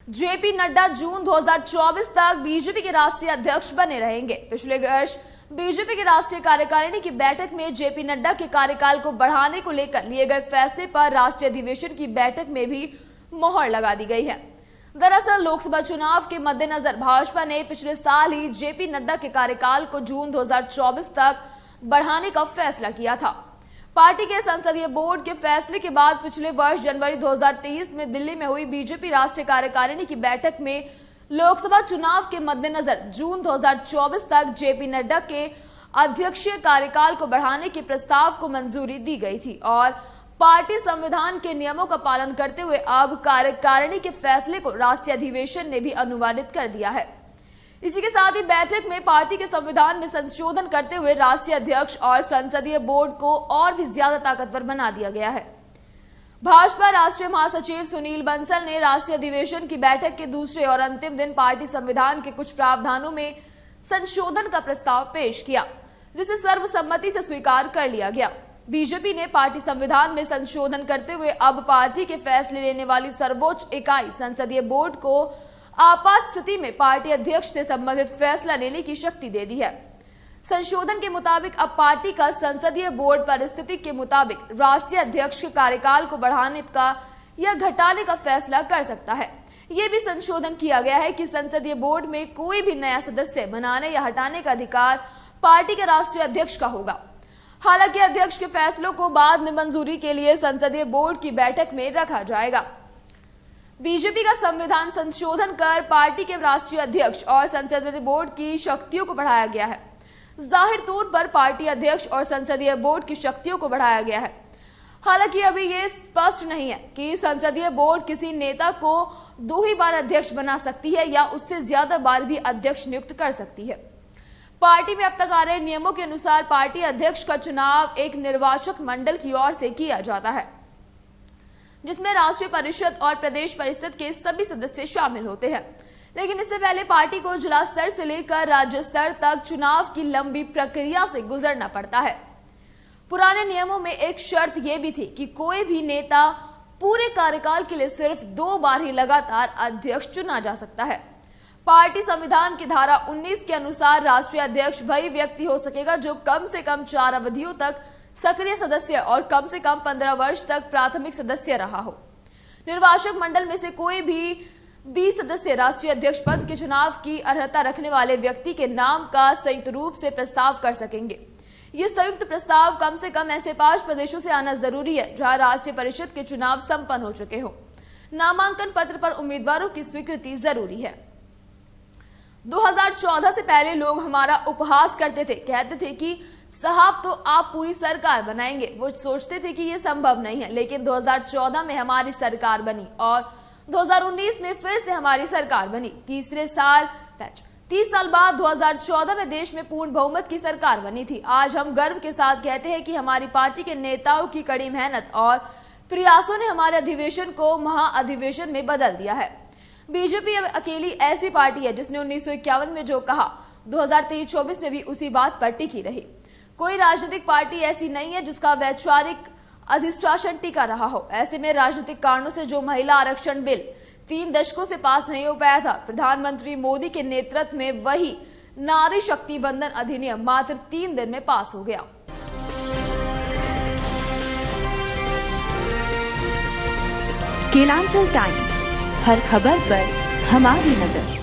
JP Nadda जून 2024 तक BJP के राष्ट्रीय अध्यक्ष बने रहेंगे। पिछले वर्ष बीजेपी की राष्ट्रीय कार्यकारिणी की बैठक में जेपी नड्डा के कार्यकाल को बढ़ाने को लेकर लिए गए फैसले पर राष्ट्रीय अधिवेशन की बैठक में भी मोहर लगा दी गई है। दरअसल लोकसभा चुनाव के मद्देनजर भाजपा ने पिछले साल ही जेपी नड्डा के कार्यकाल को जून 2024 तक बढ़ाने का फैसला किया था। पार्टी के संसदीय बोर्ड के फैसले के बाद पिछले वर्ष जनवरी 2023 में दिल्ली में हुई बीजेपी राष्ट्रीय कार्यकारिणी की बैठक में लोकसभा चुनाव के मद्देनजर जून 2024 तक जेपी नड्डा के अध्यक्षीय कार्यकाल को बढ़ाने के प्रस्ताव को मंजूरी दी गई थी और पार्टी संविधान के नियमों का पालन करते हुए अब कार्यकारिणी के फैसले को राष्ट्रीय अधिवेशन ने भी अनुवादित कर दिया है। इसी के साथ ही बैठक में पार्टी के संविधान में संशोधन करते हुए राष्ट्रीय अध्यक्ष और संसदीय बोर्ड को और भी ज्यादा ताकतवर बना दिया गया है। भाजपा राष्ट्रीय महासचिव सुनील बंसल ने राष्ट्रीय अधिवेशन की बैठक के दूसरे और अंतिम दिन पार्टी संविधान के कुछ प्रावधानों में संशोधन का प्रस्ताव पेश किया, जिसे सर्वसम्मति से स्वीकार कर लिया गया। बीजेपी ने पार्टी संविधान में संशोधन करते हुए अब पार्टी के फैसले लेने वाली सर्वोच्च इकाई संसदीय बोर्ड को आपात स्थिति में पार्टी अध्यक्ष से संबंधित फैसला लेने की शक्ति दे दी है। संशोधन के मुताबिक अब पार्टी का संसदीय बोर्ड परिस्थिति के मुताबिक राष्ट्रीय अध्यक्ष के कार्यकाल को बढ़ाने का या घटाने का फैसला कर सकता है। ये भी संशोधन किया गया है कि संसदीय बोर्ड में कोई भी नया सदस्य बनाने या हटाने का अधिकार पार्टी के राष्ट्रीय अध्यक्ष का होगा। हालांकि अध्यक्ष के फैसलों को बाद में मंजूरी के लिए संसदीय बोर्ड की बैठक में रखा जाएगा। बीजेपी का संविधान संशोधन कर पार्टी के राष्ट्रीय अध्यक्ष और संसदीय बोर्ड की शक्तियों को बढ़ाया गया है। जाहिर तौर पर पार्टी अध्यक्ष और संसदीय बोर्ड की शक्तियों को बढ़ाया गया है। हालांकि अभी ये स्पष्ट नहीं है कि संसदीय बोर्ड किसी नेता को 2 ही बार अध्यक्ष बना सकती है या उससे ज्यादा बार भी अध्यक्ष नियुक्त कर सकती है। पार्टी में अब तक आ रहे नियमों के अनुसार पार्टी अध्यक्ष का चुनाव एक निर्वाचक मंडल की ओर से किया जाता है, जिसमें राष्ट्रीय परिषद और प्रदेश परिषद के सभी सदस्य शामिल होते हैं। लेकिन इससे पहले पार्टी को जिला स्तर से लेकर राज्य स्तर तक चुनाव की लंबी प्रक्रिया से गुजरना पड़ता है। पुराने नियमों में एक शर्त यह भी थी कि कोई भी नेता पूरे कार्यकाल के लिए सिर्फ 2 बार ही लगातार अध्यक्ष चुना जा सकता है। पार्टी संविधान की धारा 19 के अनुसार राष्ट्रीय अध्यक्ष वही व्यक्ति हो सकेगा जो कम से कम 4 अवधियों तक सक्रिय सदस्य और कम से कम 15 वर्ष तक प्राथमिक सदस्य रहा हो। निर्वाचक मंडल में से कोई भी 20 सदस्य राष्ट्रीय अध्यक्ष पद के चुनाव की अर्हता रखने वाले व्यक्ति के नाम का संयुक्त रूप से प्रस्ताव कर सकेंगे। ये संयुक्त प्रस्ताव कम से कम ऐसे 5 प्रदेशों से आना जरूरी है जहां राष्ट्रीय परिषद के चुनाव संपन्न हो चुके हो। नामांकन पत्र पर उम्मीदवारों की स्वीकृति जरूरी है। 2014 से पहले लोग हमारा उपहास करते थे, कहते थे कि साहब तो आप पूरी सरकार बनाएंगे। वो सोचते थे कि ये संभव नहीं है, लेकिन 2014 में हमारी सरकार बनी और 2019 में फिर से हमारी सरकार बनी। 30 साल बाद 2014 में देश में पूर्ण बहुमत की सरकार बनी थी। आज हम गर्व के साथ कहते हैं कि हमारी पार्टी के नेताओं की कड़ी मेहनत और प्रयासों ने हमारे अधिवेशन को महाअधिवेशन में बदल दिया है। बीजेपी अब अकेली ऐसी पार्टी है जिसने 1951 में जो कहा 2023-24 में भी उसी बात पर टिकी रही। कोई राजनीतिक पार्टी ऐसी नहीं है जिसका वैचारिक अधिष्ठान टिका रहा हो। ऐसे में राजनीतिक कारणों से जो महिला आरक्षण बिल 3 दशकों से पास नहीं हो पाया था, प्रधानमंत्री मोदी के नेतृत्व में वही नारी शक्ति वंदन अधिनियम मात्र 3 दिन में पास हो गया। केलांचल टाइम्स, हर खबर पर हमारी नजर।